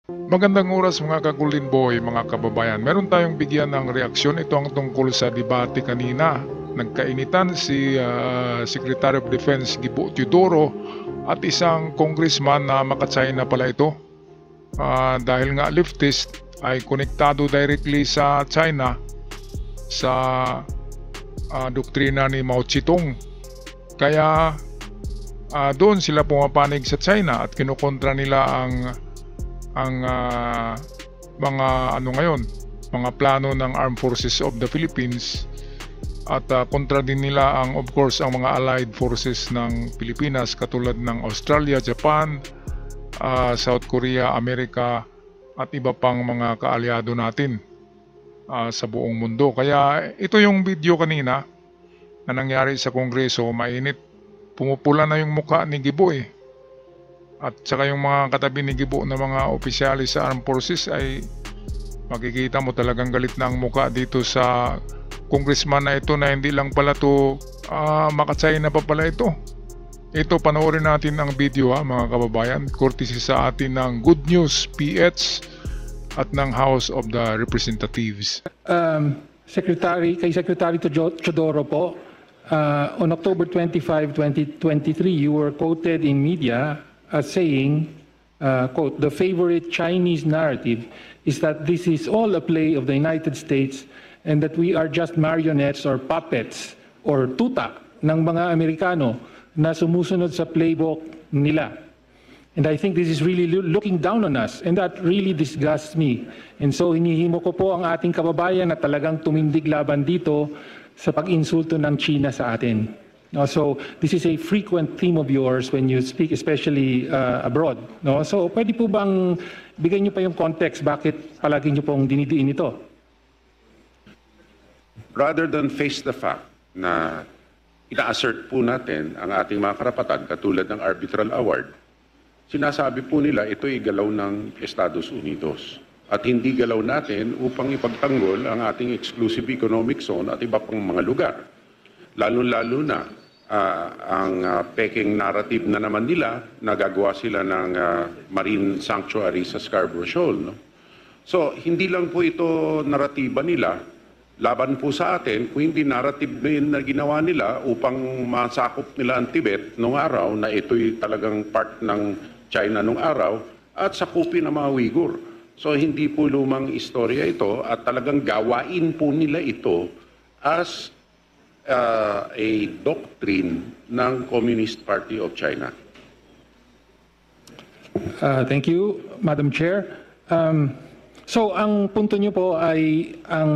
Magandang oras mga ka-Golden Boy, mga kababayan. Meron tayong bigyan ng reaksyon. Ito ang tungkol sa debate kanina. Nagkainitan si Secretary of Defense Gibo Teodoro at isang congressman na maka-China pala ito. Dahil nga leftist ay konektado directly sa China sa doktrina ni Mao Zedong. Kaya doon sila pumapanig sa China at kinukontra nila ang mga plano ng Armed Forces of the Philippines at kontra din nila of course ang mga allied forces ng Pilipinas katulad ng Australia, Japan, South Korea, Amerika at iba pang mga kaalyado natin sa buong mundo. Kaya ito yung video kanina na nangyari sa Kongreso, mainit, pumupula na yung mukha ni Gibo at saka yung mga katabi ni Gibo na mga opisyalis sa Armed Forces ay makikita mo talagang galit na ang mukha dito sa congressman na ito na hindi lang pala to maka-China pa pala ito. Ito, panoorin natin ang video mga kababayan, courtesy sa atin ng Good News PH at ng House of the Representatives. Kay Secretary Teodoro po, on October 25, 2023, you were quoted in media as saying, quote, "The favorite Chinese narrative is that this is all a play of the United States and that we are just marionettes or puppets or tuta ng mga Amerikano na sumusunod sa playbook nila. And I think this is really looking down on us, and that really disgusts me. And so hinihimo ko po ang ating kababayan na talagang tumindig laban dito sa pag-insulto ng China sa atin." So this is a frequent theme of yours when you speak, especially abroad. So pwede po bang bigyan niyo pa yung context bakit palagi niyo pong dinidiin ito? Rather than face the fact na ina-assert po natin ang ating mga karapatan katulad ng arbitral award, sinasabi po nila ito'y galaw ng Estados Unidos at hindi galaw natin upang ipagtanggol ang ating exclusive economic zone at iba pang mga lugar. Lalo-lalo na ang peking narrative na naman nila, nagagawa sila ng marine sanctuary sa Scarborough Shoal. No? So, hindi lang po ito naratiba nila, laban po sa atin, kung hindi narrative din na ginawa nila upang masakop nila ang Tibet noong araw na ito'y talagang part ng China noong araw at sakupin ang mga Uyghur. So, hindi po lumang istorya ito at talagang gawain po nila ito as a doctrine ng Communist Party of China. Thank you, Madam Chair. So ang punto niyo po ay ang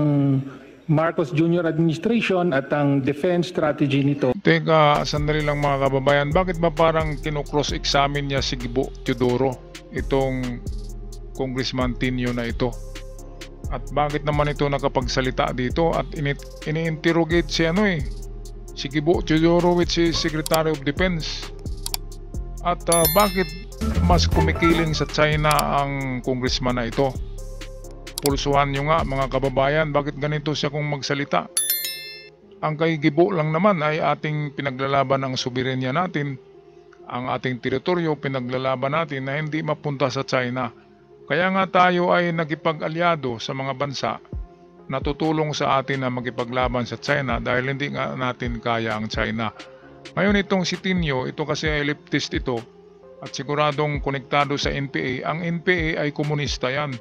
Marcos Jr. administration at ang defense strategy nito. Teka, sandali lang mga kababayan, bakit ba parang kinocross-examine niya si Gibo Teodoro, itong Congressman Tinio na ito? At bakit naman ito nakapagsalita dito at ini-interrogate si Gibo Teodoro, which is Secretary of Defense? At bakit mas kumikiling sa China ang congressman na ito? Pulsuhan nyo nga mga kababayan, bakit ganito siya kung magsalita? Ang kay Gibo lang naman ay ating pinaglalaban ang soberenya natin, ang ating teritoryo pinaglalaban natin na hindi mapunta sa China. Kaya nga tayo ay nagipag-alyado sa mga bansa na tutulong sa atin na magipaglaban sa China dahil hindi nga natin kaya ang China. Ngayon itong si Tinio, ito kasi ay leftist ito at siguradong konektado sa NPA. Ang NPA ay komunista yan.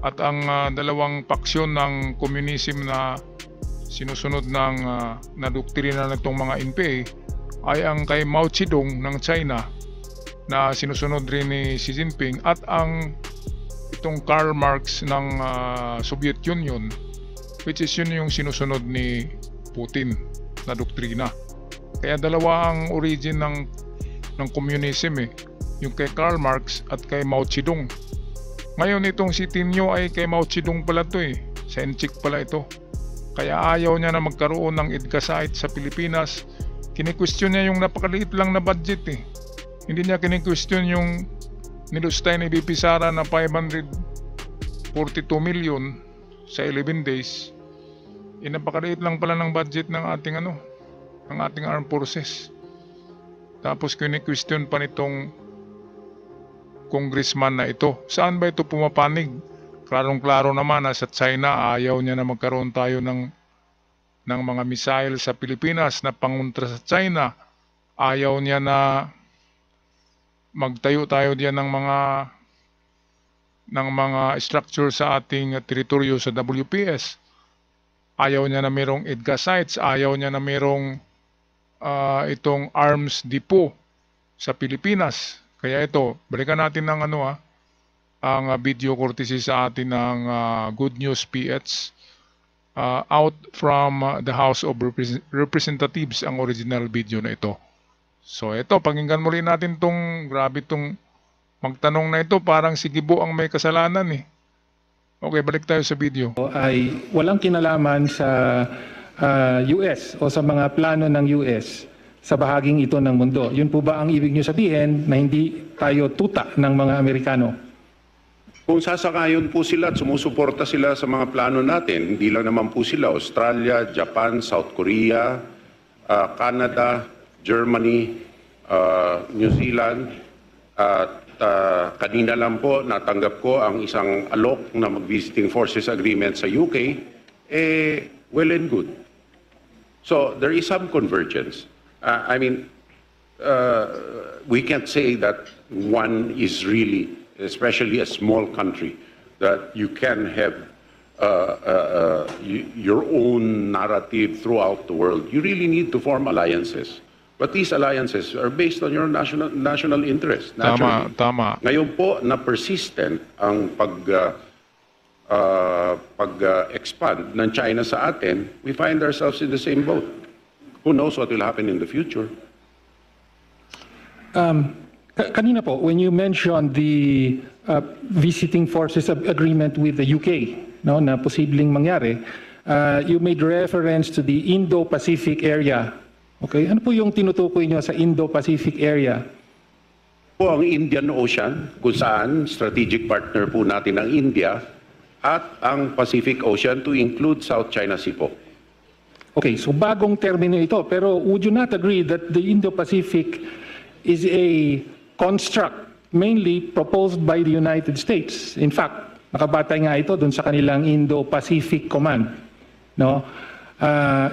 At ang dalawang paksyon ng communism na sinusunod ng na doktrina ng itong mga NPA ay ang kay Mao Zedong ng China na sinusunod rin ni Xi Jinping at itong Karl Marx ng Soviet Union, which is yun yung sinusunod ni Putin na doktrina. Kaya dalawa ang origin ng communism yung kay Karl Marx at kay Mao Zedong. Ngayon itong si Tinio ay kay Mao Zedong pala to Senchik pala ito. Kaya ayaw niya na magkaroon ng EDCA site sa Pilipinas. Kini-question niya yung napakaliit lang na budget Hindi niya kini-question yung nilustay ni BP Sara na 542 million sa 11 days. Napakaliit lang pala ng budget ng ating ng ating armed forces. Tapos kini-question pa nitong congressman na ito. Saan ba ito pumapanig? Klarong-klaro naman na sa China ayaw niya na magkaroon tayo ng mga missile sa Pilipinas na pangontra sa China. Ayaw niya na magtayo tayo diyan ng mga structure sa ating teritoryo sa WPS. Ayaw niya na mayroong EDGA sites, ayaw niya na mayroong itong arms depot sa Pilipinas. Kaya ito, balikan natin ng ang video courtesy sa atin ng Good News PH. Out from the House of Representatives ang original video na ito. So ito, pakinggan muli natin grabe tong magtanong na ito, parang si Gibo ang may kasalanan eh. Okay, balik tayo sa video. Ay walang kinalaman sa US o sa mga plano ng US sa bahaging ito ng mundo. Yun po ba ang ibig nyo sabihin na hindi tayo tuta ng mga Amerikano? Kung sasakayon po sila at sumusuporta sila sa mga plano natin, hindi lang naman po sila, Australia, Japan, South Korea, Canada, Germany, New Zealand, at kanina lang po natanggap ko ang isang alok na mag-visiting forces agreement sa UK, well and good. So there is some convergence. We can't say that one is really, especially a small country, that you can have your own narrative throughout the world. You really need to form alliances. But these alliances are based on your national interest. Naturally. Tama. Ngayon po, na persistent ang pag-expand ng China sa atin, we find ourselves in the same boat. Who knows what will happen in the future? Kanina po, when you mentioned the visiting forces agreement with the UK, no, na posibleng mangyari, you made reference to the Indo-Pacific area. Okay, ano po yung tinutukoy nyo sa Indo-Pacific area? Po ang Indian Ocean, kung saan strategic partner po natin ang India, at ang Pacific Ocean to include South China Sea po. Okay, so bagong termino ito, pero would you not agree that the Indo-Pacific is a construct mainly proposed by the United States? In fact, nakabatay nga ito dun sa kanilang Indo-Pacific Command, no?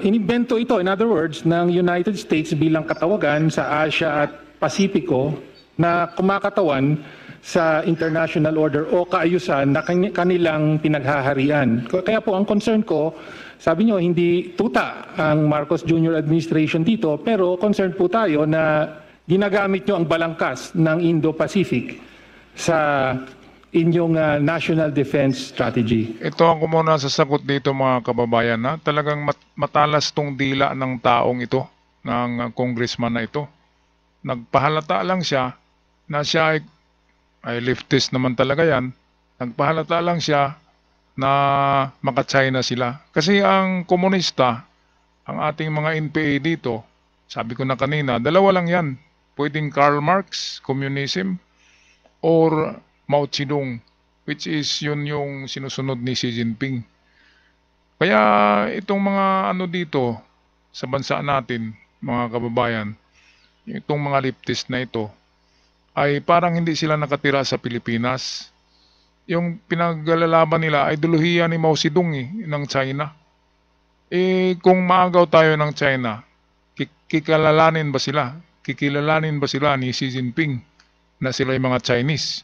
Inimbento ito, in other words, ng United States bilang katawagan sa Asia at Pasipiko na kumakatawan sa international order o kaayusan na kanilang pinaghaharian. Kaya po ang concern ko, sabi nyo, hindi tuta ang Marcos Jr. administration dito, pero concerned po tayo na ginagamit nyo ang balangkas ng Indo-Pacific sa inyong national defense strategy. Ito ang muna sasagot dito mga kababayan na talagang matalas tong dila ng taong ito, ng congressman na ito. Nagpahalata lang siya na siya ay leftist naman talaga yan. Nagpahalata lang siya na maka-China sila. Kasi ang komunista, ang ating mga NPA dito, sabi ko na kanina, dalawa lang yan. Pwedeng Karl Marx, communism, or Mao Zedong, which is yun yung sinusunod ni Xi Jinping. Kaya itong mga dito sa bansa natin, mga kababayan, itong mga leftist na ito, ay parang hindi sila nakatira sa Pilipinas. Yung pinaglalaban nila ay ideolohiya ni Mao Zedong ng China. Kung maagaw tayo ng China, kikilalanin ba sila ni Xi Jinping na sila yung mga Chinese?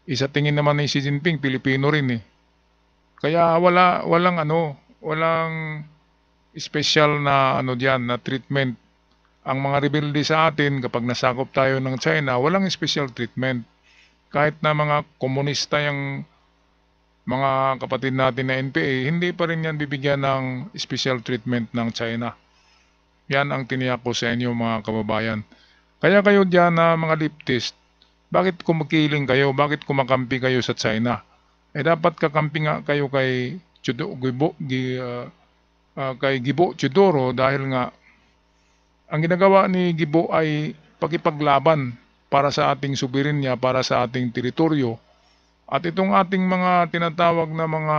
Isa tingin naman ni Xi Jinping, Pilipino rin Kaya walang special na diyan na treatment. Ang mga rebelde sa atin kapag nasakop tayo ng China, walang special treatment. Kahit na mga komunista yung mga kapatid natin na NPA, hindi pa rin yan bibigyan ng special treatment ng China. Yan ang tiniyak ko sa inyo mga kababayan. Kaya kayo diyan na mga leftist, bakit kumakiling kayo? Bakit kumakampi kayo sa China? Dapat kakampi nga kayo kay Gibo Teodoro dahil nga ang ginagawa ni Gibo ay pakipaglaban para sa ating soberenya, para sa ating teritoryo. At itong ating mga tinatawag na mga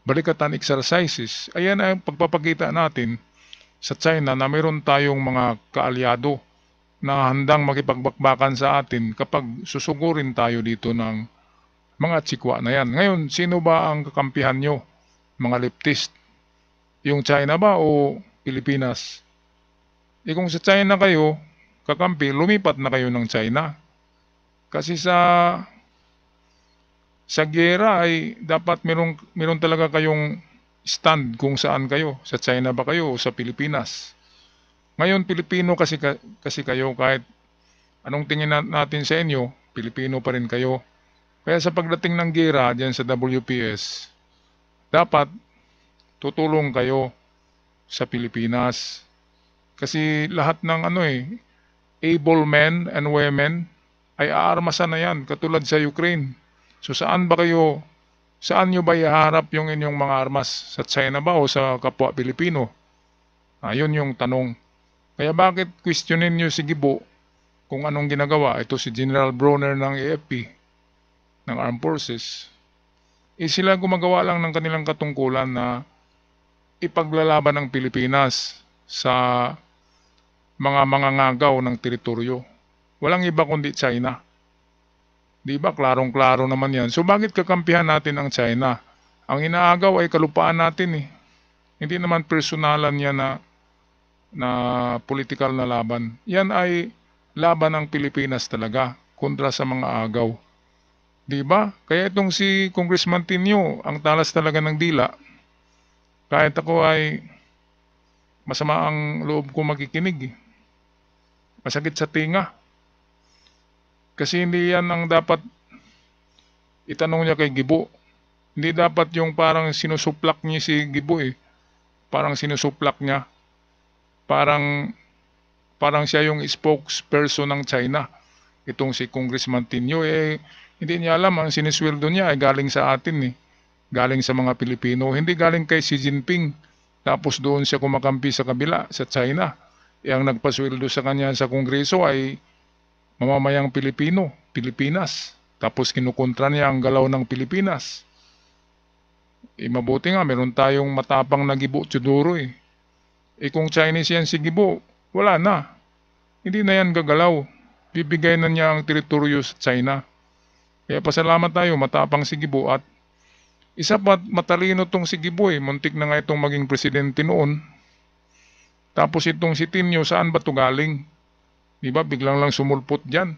balikatan exercises, ayan ay pagpapakita natin sa China na mayroon tayong mga kaalyado na handang makipagbakbakan sa atin kapag susugurin tayo dito ng mga tsikwa na yan. Ngayon, sino ba ang kakampihan nyo? Mga leftist? Yung China ba o Pilipinas? Kung sa China kayo, kakampi, lumipat na kayo ng China. Kasi sa giyera ay dapat meron talaga kayong stand kung saan kayo. Sa China ba kayo o sa Pilipinas? Ngayon, Pilipino kasi kayo, kahit anong tingin natin sa inyo, Pilipino pa rin kayo. Kaya sa pagdating ng giyera dyan sa WPS, dapat tutulong kayo sa Pilipinas. Kasi lahat ng able men and women ay aarmasan na yan, katulad sa Ukraine. So saan nyo ba iharap yung inyong mga armas? Sa China ba o sa kapwa Pilipino? Yun yung tanong. Kaya bakit questionin nyo si Gibo kung anong ginagawa? Ito si General Bronner ng AFP, ng Armed Forces. Sila gumagawa lang ng kanilang katungkulan na ipaglalaban ng Pilipinas sa mga ngagaw ng teritoryo. Walang iba kundi China. Di ba? Klarong-klaro naman yan. So bakit kakampihan natin ang China? Ang inaagaw ay kalupaan natin eh. Hindi naman personalan yan na political na laban. Yan ay laban ng Pilipinas talaga kontra sa mga agaw. Di ba? Kaya itong si Congressman Tinio, ang talas talaga ng dila. Kahit ako ay masama ang loob ko makikinig eh. Masakit sa tinga. Kasi hindi yan ang dapat itanong niya kay Gibo. Hindi dapat yung parang sinusuplak niya si Gibo eh. Parang sinusuplak niya. Parang siya yung spokesperson ng China. Itong si Congressman Tinio hindi niya alam, ang sinisweldo niya ay galing sa atin eh. Galing sa mga Pilipino. Hindi galing kay Xi Jinping. Tapos doon siya kumakampi sa kabila, sa China. Ang nagpasweldo sa kanya sa Kongreso ay mamamayang Pilipino, Pilipinas. Tapos kinukontra niya ang galaw ng Pilipinas. Mabuti nga, meron tayong matapang na Gibo Teodoro eh. Kung Chinese yan si Gibo, wala na. Hindi na yan gagalaw. Bibigay na niya ang teritoryo sa China. Kaya pasalamat tayo, matapang si Gibo. At isa pa, matalino tong si Gibo eh. Muntik na nga itong maging presidente noon. Tapos itong si Tinio, saan ba ito galing? Diba, biglang lang sumulpot dyan.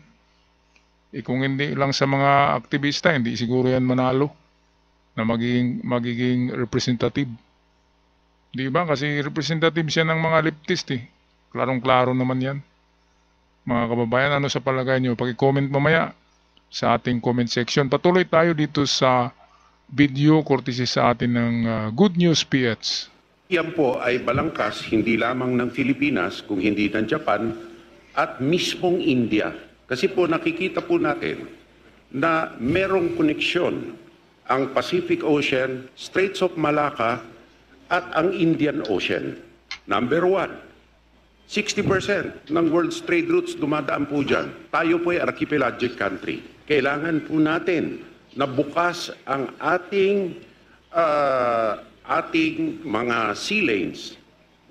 Kung hindi lang sa mga aktivista, hindi siguro yan manalo na magiging representative. Diba, kasi representative siya ng mga leftist eh. Klarong-klaro naman yan. Mga kababayan, ano sa palagay nyo? Pag-comment mamaya sa ating comment section. Patuloy tayo dito sa video courtesy sa atin ng Good News PH. Yan po ay balangkas hindi lamang ng Pilipinas, kung hindi ng Japan, at mismong India. Kasi po nakikita po natin na merong koneksyon ang Pacific Ocean, Straits of Malacca, at ang Indian Ocean. Number 1, 60% ng world's trade routes dumadaan po dyan. Tayo po ay archipelagic country. Kailangan po natin na bukas ang ating mga sea lanes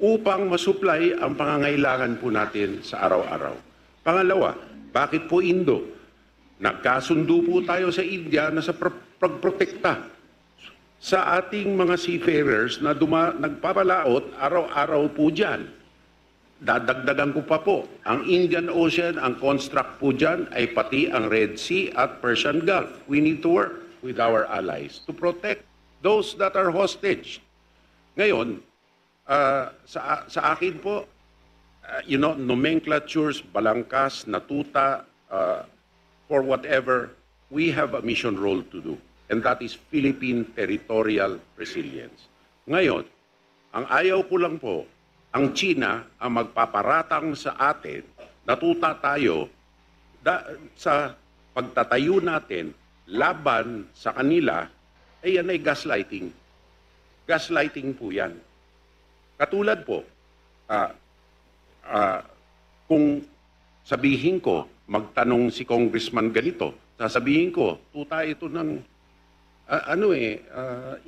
upang masupply ang pangangailangan po natin sa araw-araw. Pangalawa, bakit po Indo? Nagkasundo po tayo sa India na sa pagprotekta sa ating mga seafarers na nagpapalaot araw-araw po dyan. Dadagdagan ko pa po, ang Indian Ocean, ang construct po dyan ay pati ang Red Sea at Persian Gulf. We need to work with our allies to protect those that are hostage. Ngayon, sa akin po, nomenclatures, balangkas, natuta, for whatever, we have a mission role to do. And that is Philippine territorial resilience. Ngayon, ang ayaw ko lang po, ang China ang magpaparatang sa atin, natuta tayo sa pagtatayo natin laban sa kanila, yan ay gaslighting. Gaslighting po yan. Katulad po, kung sabihin ko, magtanong si Congressman ganito, sasabihin ko, tuta ito ng,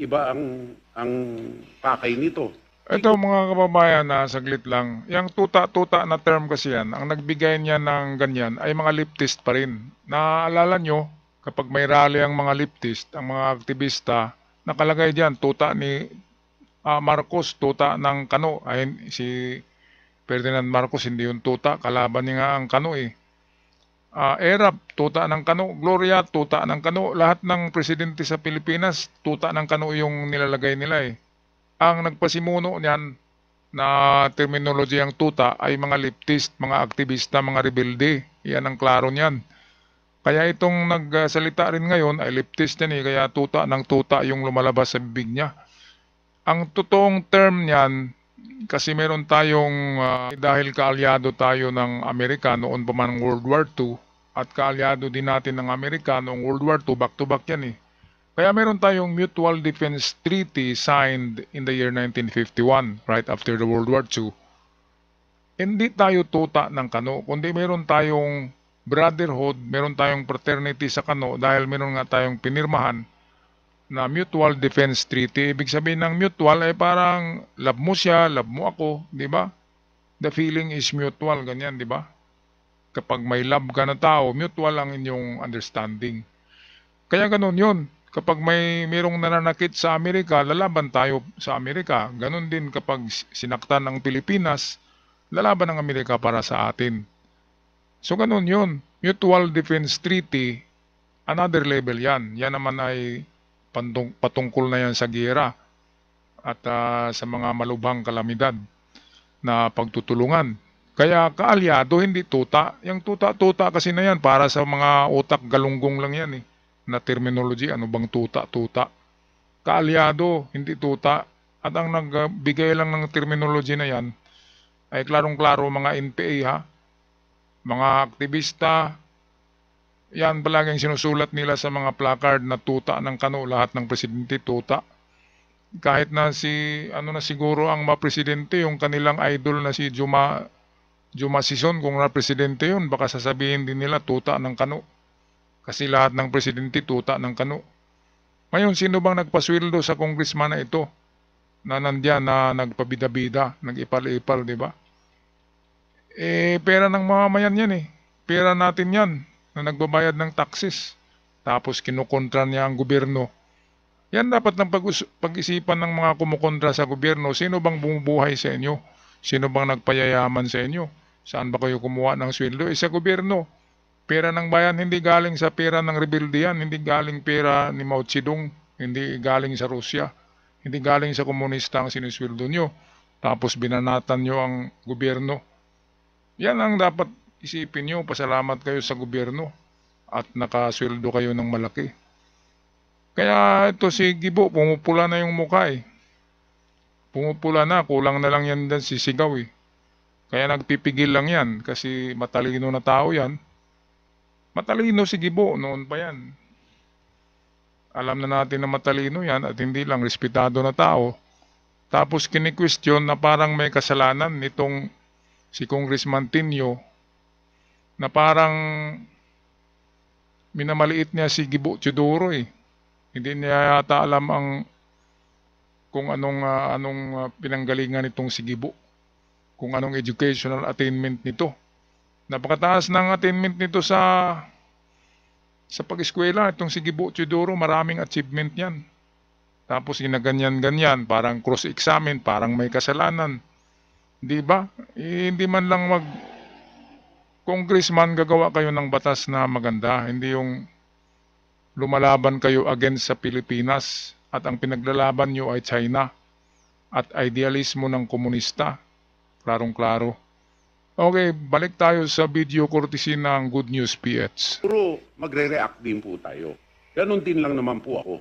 iba ang pakay nito. Ito mga kababayan na saglit lang, yung tuta-tuta na term kasi yan, ang nagbigay niya ng ganyan ay mga leftist pa rin. Naalala nyo, kapag may rally ang mga leftist, ang mga aktivista, nakalagay diyan tuta ni Marcos, tuta ng Kano. Ay, si Ferdinand Marcos hindi yung tuta, kalaban niya nga ang Kano eh. Erap, tuta ng Kano. Gloria, tuta ng Kano. Lahat ng presidente sa Pilipinas, tuta ng Kano yung nilalagay nila eh. Ang nagpasimuno niyan na terminology ang tuta ay mga leftist, mga aktivista, mga rebelde. Yan ang klaro niyan. Kaya itong nagsalita rin ngayon ay leftist yan eh, kaya tuta ng tuta yung lumalabas sa bibig niya. Ang totoong term niyan, kasi meron tayong, dahil kaalyado tayo ng Amerika noon pa man ng World War II, at kaalyado din natin ng Amerika noong World War II, back-to-back yan eh. Kaya meron tayong Mutual Defense Treaty signed in the year 1951, right after the World War II. Hindi tayo tuta ng Kano, kundi meron tayong brotherhood, meron tayong fraternity sa Kano dahil meron nga tayong pinirmahan na Mutual Defense Treaty. Ibig sabihin ng mutual ay parang love mo siya, love mo ako, di ba? The feeling is mutual, ganyan, di ba? Kapag may love ka na tao, mutual ang inyong understanding. Kaya ganun yun. Kapag mayroong nananakit sa Amerika, lalaban tayo sa Amerika. Ganon din kapag sinaktan ng Pilipinas, lalaban ng Amerika para sa atin. So ganon yun. Mutual Defense Treaty, another level yan. Yan naman ay patungkol na yan sa giyera at sa mga malubhang kalamidad na pagtutulungan. Kaya kaalyado, hindi tuta. Yung tuta-tuta kasi na yan, para sa mga utak galunggong lang yan eh. Na terminology, ano bang tuta-tuta? Kaalyado, hindi tuta. At ang nagbigay lang ng terminology na yan ay klarong-klaro mga NPA ha. Mga aktivista, yan palaging sinusulat nila sa mga placard na tuta ng Kano, lahat ng presidente tuta. Kahit na siguro ang mga presidente, yung kanilang idol na si Juma Sison, kung na presidente yun, baka sasabihin din nila tuta ng Kano. Kasi lahat ng presidente tuta ng Kano. Ngayon, sino bang nagpasweldo sa congressman na ito? Na nandyan, na nagpabida-bida, nag-ipal-ipal, di ba? Pera ng mamamayan yan eh. Pera natin yan, na nagbabayad ng taxes. Tapos kinukontra niya ang gobyerno. Yan dapat ng pag-isipan ng mga kumukontra sa gobyerno. Sino bang bumubuhay sa inyo? Sino bang nagpayayaman sa inyo? Saan ba kayo kumuha ng sweldo? Sa gobyerno. Pera ng bayan, hindi galing sa pera ng rebelde yan, hindi galing pera ni Mao Zedong, hindi galing sa Rusya, hindi galing sa komunista ang sinisweldo nyo, tapos binanatan nyo ang gobyerno. Yan ang dapat isipin nyo, pasalamat kayo sa gobyerno at nakasweldo kayo ng malaki. Kaya ito si Gibo, pumupula na yung mukha eh. Pumupula na, kulang na lang yan din sisigaw eh. Kaya nagpipigil lang yan kasi matalino na tao yan. Matalino si Gibo, noon pa yan. Alam na natin na matalino yan at hindi lang respetado na tao. Tapos kini-question na parang may kasalanan nitong si Congressman Tinio na parang minamaliit niya si Gibo Teodoro eh. Hindi niya yata alam kung anong pinanggalingan nitong si Gibo. Kung anong educational attainment nito. Napakataas ng attainment nito sa pag-eskwela. Itong si Gibo Teodoro, maraming achievement yan. Tapos ginaganyan-ganyan, parang cross-examine, parang may kasalanan. Di ba? Hindi man lang congressman gagawa kayo ng batas na maganda. Hindi yung lumalaban kayo against sa Pilipinas at ang pinaglalaban nyo ay China at idealismo ng komunista. Klarong-klaro. Okay, balik tayo sa video courtesy ng Good News PH. Puro magre-react din po tayo. Ganon din lang naman po ako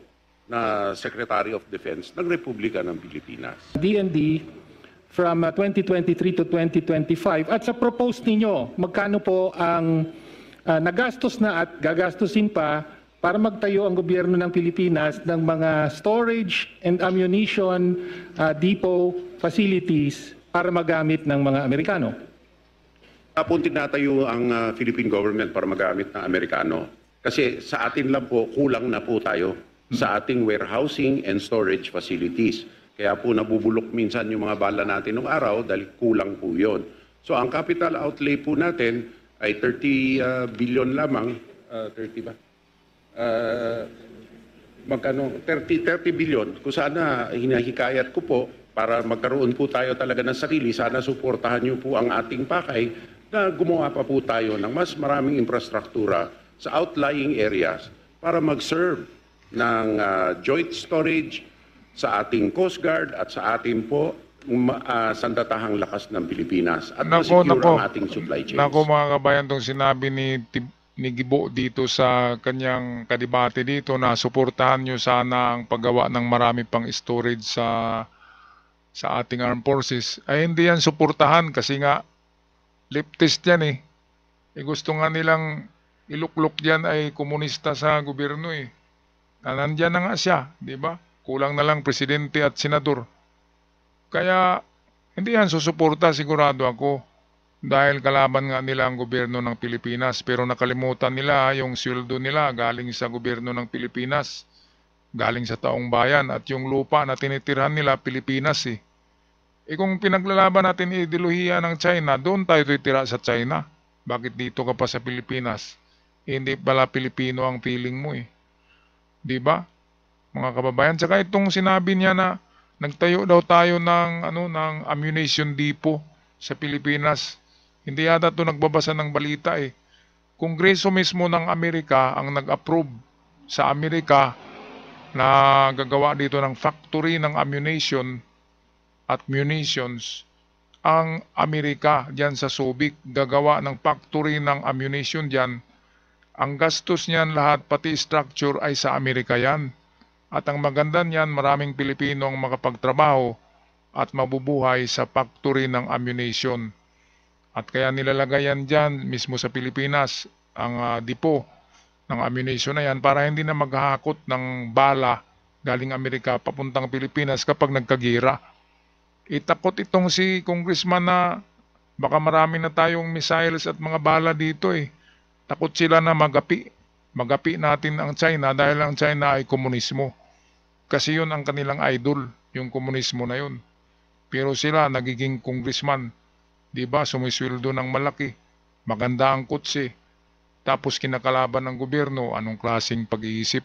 na Secretary of Defense ng Republika ng Pilipinas. DND from 2023 to 2025 at sa proposed ninyo, magkano po ang nagastos na at gagastusin pa para magtayo ang gobyerno ng Pilipinas ng mga storage and ammunition depot facilities para magamit ng mga Amerikano? Tapon tinatayo ang Philippine government para magamit ng Amerikano. Kasi sa atin lang po, kulang na po tayo sa ating warehousing and storage facilities. Kaya po nabubulok minsan yung mga bala natin nung araw dahil kulang po yun. So ang capital outlay po natin ay 30 billion lamang. 30 ba? Magkano? 30 billion. Kung sana hinahikayat ko po para magkaroon po tayo talaga ng sarili, sana suportahan niyo po ang ating pakay na gumawa pa po tayo ng mas maraming infrastruktura sa outlying areas para mag-serve ng joint storage sa ating Coast Guard at sa ating po sandatahang lakas ng Pilipinas at ma-secure ang ating supply chains. Nako mga kabayan, itong sinabi ni Gibo dito sa kanyang kadebate dito na suportahan nyo sana ang paggawa ng marami pang storage sa ating armed forces, ay hindi yan suportahan kasi nga leftist yan eh. Gusto nga nilang iluklok dyan ay komunista sa gobyerno eh. Nandyan na nga siya, di ba? Kulang na lang presidente at senador. Kaya hindi yan susuporta sigurado ako dahil kalaban nga nila ang gobyerno ng Pilipinas, pero nakalimutan nila yung sweldo nila galing sa gobyerno ng Pilipinas, galing sa taong bayan, at yung lupa na tinitirhan nila Pilipinas eh. Kung pinaglalaban natin ideolohiya ng China, doon tayo titira sa China. Bakit dito ka pa sa Pilipinas? Hindi pala Pilipino ang feeling mo eh. Di ba? Mga kababayan, saka itong sinabi niya na nagtayo daw tayo ng ammunition depot sa Pilipinas. Hindi yata ito nagbabasa ng balita eh. Kongreso mismo ng Amerika ang nag-approve sa Amerika na gagawa dito ng factory ng ammunition at munitions. Ang Amerika diyan sa Subic gagawa ng factory ng ammunition diyan. Ang gastos niyan lahat pati structure ay sa Amerika yan. At ang maganda niyan, maraming Pilipino ang makapagtrabaho at mabubuhay sa factory ng ammunition. At kaya nilalagay yan dyan mismo sa Pilipinas ang depo ng ammunition na yan para hindi na maghahakot ng bala galing Amerika papuntang Pilipinas kapag nagkagira. Itakot itong si congressman na baka marami na tayong missiles at mga bala dito eh. Takot sila na magapi. Magapi natin ang China dahil ang China ay komunismo. Kasi yun ang kanilang idol, yung komunismo na yun. Pero sila nagiging congressman. Diba, sumisweldo ng malaki. Maganda ang kutsi. Tapos kinakalaban ng gobyerno, anong klaseng pag-iisip.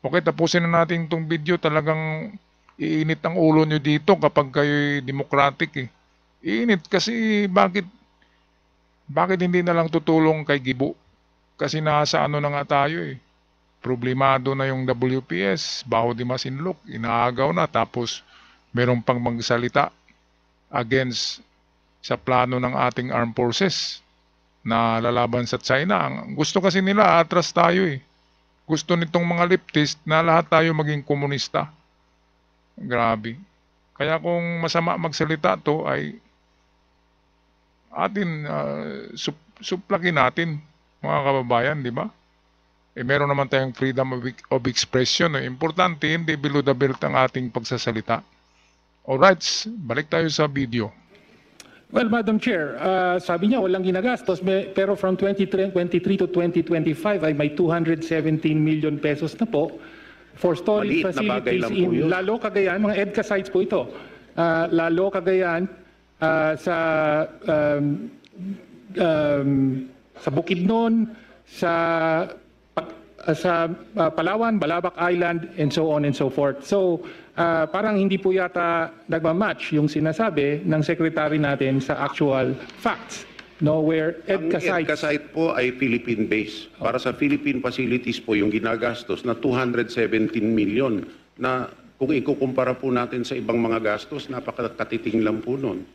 Okay, tapusin na natin itong video. Talagang iinit ang ulo nyo dito kapag kayo'y democratic eh. Iinit kasi bakit hindi na lang tutulong kay Gibo? Kasi nasa ano na nga tayo eh. Problemado na yung WPS, Baho de Masinloc, inaagaw na, tapos meron pang magsalita against sa plano ng ating armed forces na lalaban sa China. Ang gusto kasi nila, atras tayo eh. Gusto nitong mga leftist na lahat tayo maging komunista. Grabe. Kaya kung masama magsalita to ay atin suplakin natin mga kababayan, di ba? Meron naman tayong freedom of expression. Importante, hindi below the belt ang ating pagsasalita. Alright, balik tayo sa video. Well, Madam Chair, sabi niya walang ginagastos, pero from 2023 to 2025 ay may 217 million pesos na po for storage Maliit na bagay facilities lang po yun. in Lalo Cagayan, mga EDCA sites po ito. Lalo Cagayan, sa Bukidnon, sa Palawan, Balabac Island, and so on and so forth. So, parang hindi po yata nagmamatch yung sinasabi ng secretary natin sa actual facts. No, where Ang EDCA sites... EDCA site po ay Philippine-based. Para sa Philippine facilities po yung ginagastos na 217 million na kung ikukumpara po natin sa ibang mga gastos, napakatiting lang po nun.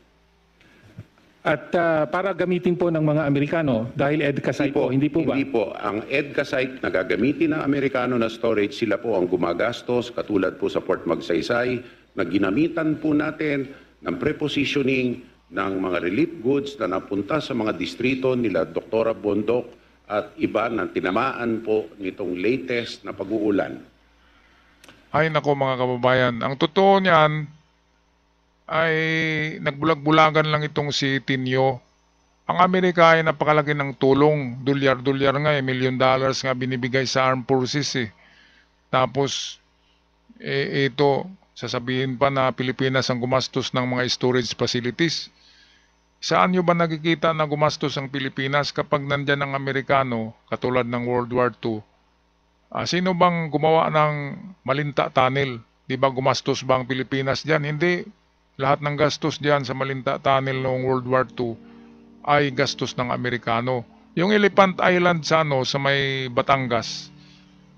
At para gamitin po ng mga Amerikano dahil EDCA site po, hindi po ba? Hindi po. Ang EDCA site na gagamitin ng Amerikano na storage, sila po ang gumagastos, katulad po sa Port Magsaysay, na ginamitan po natin ng prepositioning ng mga relief goods na napunta sa mga distrito nila Dr. Bondok at iba na tinamaan po nitong latest na pag-uulan. Ay nako mga kababayan, ang totoo niyan ay nagbulag-bulagan lang itong si Tinio. Ang Amerika ay napakalaki ng tulong. Dolyar-dolyar nga $1 million nga binibigay sa armed forces eh. Tapos ito sasabihin pa na Pilipinas ang gumastos ng mga storage facilities. Saan nyo ba nakikita na gumastos ang Pilipinas kapag nandyan ang Amerikano, katulad ng World War II? Sino bang gumawa ng Malinta Tunnel? Di ba gumastos ba ang Pilipinas dyan? Hindi. Lahat ng gastos dyan sa Malinta Tunnel noong World War II ay gastos ng Amerikano. Yung Elephant Island sa may Batangas,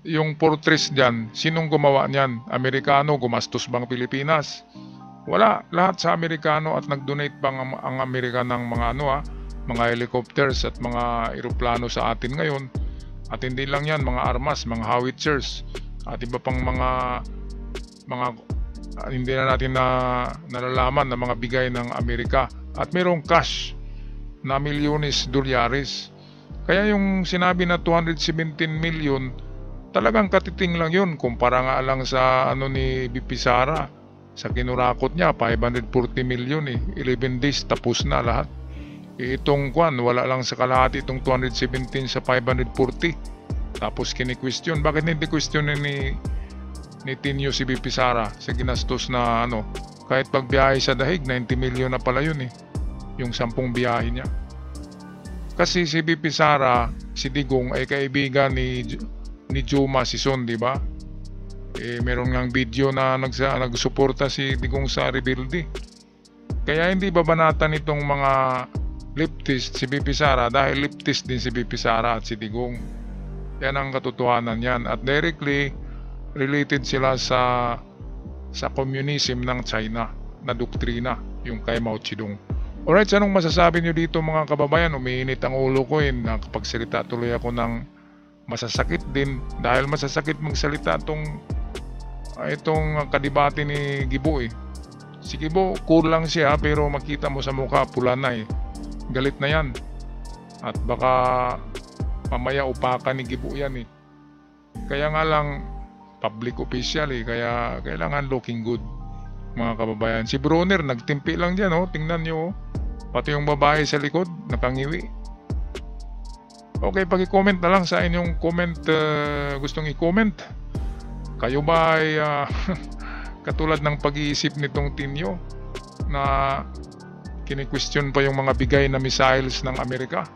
yung fortress dyan, sinong gumawa niyan? Amerikano, gumastos bang Pilipinas? Wala, lahat sa Amerikano, at nag-donate bang ang Amerika ng mga helicopters at mga eroplano sa atin ngayon. At hindi lang yan, mga armas, mga howitzers, at iba pang mga hindi na natin nalalaman na mga bigay ng Amerika. At mayroong cash na milyones dolyares. Kaya yung sinabi na 217 million, talagang katiting lang yun. Kumpara nga lang sa ni BP Sara. Sa kinurakot niya, 540 million 11 days, tapos na lahat. Itong wala lang sa kalahati itong 217 sa 540. Tapos kini-question. Bakit hindi questionin ni Tinio si BP Sara sa ginastos na kahit pagbiyahe sa Dahig, 90 million na pala yun yung 10 biyahe niya. Kasi si BP Sara, si Digong ay kaibigan ni Juma Sison, di ba? Meron ngang video na nagsuporta si Digong sa rebuildi. Kaya hindi babanatan itong mga leftist si BP Sara, dahil leftist din si BP Sara at si Digong. Yan ang katotohanan yan. At directly related sila sa communism ng China na doktrina, yung kay Mao Zedong. Alright, anong masasabi nyo dito mga kababayan? Umiinit ang ulo ko nakapagsalita tuloy ako ng masasakit din, dahil masasakit magsalita itong kadibate ni Gibo Si Gibo, cool lang siya, pero makita mo sa mukha, pula na Galit na yan. At baka mamaya upakan ni Gibo yan Kaya nga lang, public official kaya kailangan looking good mga kababayan. Si Brunner, nagtimpi lang dyan tingnan nyo pati yung babae sa likod, nakangiwi. Okay, pag-i-comment na lang sa inyong comment, gustong i-comment. Kayo ba ay katulad ng pag-iisip nitong Tinio na kini-question pa yung mga bigay na missiles ng Amerika?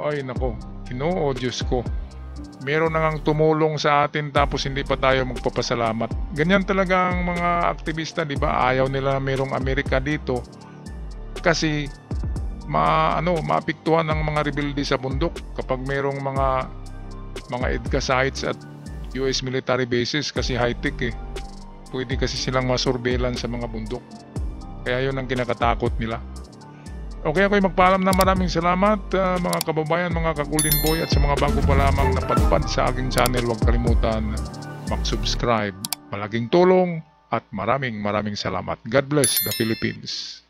Ay nako, Ginoo, Diyos ko. Meron na ngang tumulong sa atin tapos hindi pa tayo magpapasalamat. Ganyan talaga ang mga aktivista, di ba? Ayaw nila na merong Amerika dito kasi maapektuhan ang mga rebelde sa bundok kapag merong mga EDCA sites at US military bases, kasi high-tech Pwede kasi silang masurveillance sa mga bundok. Kaya yun ang kinakatakot nila. Okay, ako'y magpaalam na maraming salamat mga kababayan, mga ka-Golden Boy, at sa mga bago pa lamang napadpad sa aking channel, huwag kalimutan mag-subscribe. Malaking tulong at maraming salamat. God bless the Philippines.